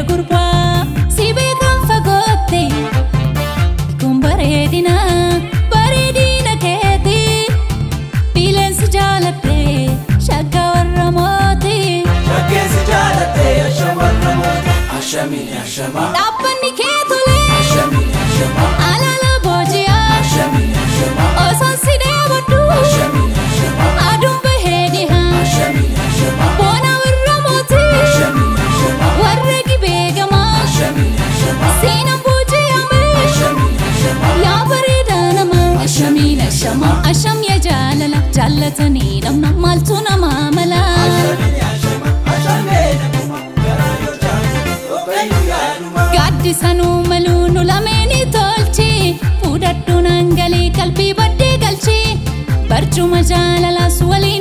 gurba sibe kan fagote kun baredina keti bilen sijalate shakka warramoti shakke sijalate ashwarramoti ashami ashama apni ketule ashami ashama alala bojia ashami ashama osan side bodu ashami ashama adum behedi ha ashami ashama bona warramoti ashami ashama warregi begama ashami ashama sina bojia me ashami ashama ya baredana ma ashami ashama asham ya jalala jalatani namna maltuna mamala ashami ashama ashame nakuma garayo jalu okayu yaduma gaddisanu malunu lameni tolchi fudaddu nangali kalbi badde galchi barchuma jalala suwali